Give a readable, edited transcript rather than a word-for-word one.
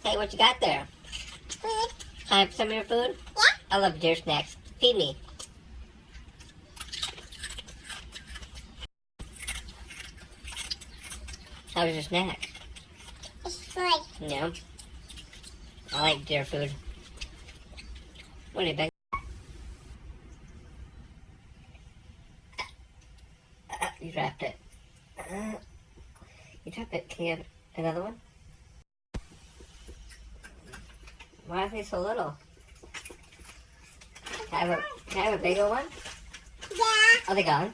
Hey, what you got there? Food. Can I have some of your food? Yeah. I love deer snacks. Feed me. How was your snack? It's good. Yeah. I like deer food. What do you think? You dropped it. You dropped it. Can you have another one? Why are they so little? Can I have a bigger one? Yeah. Are they gone?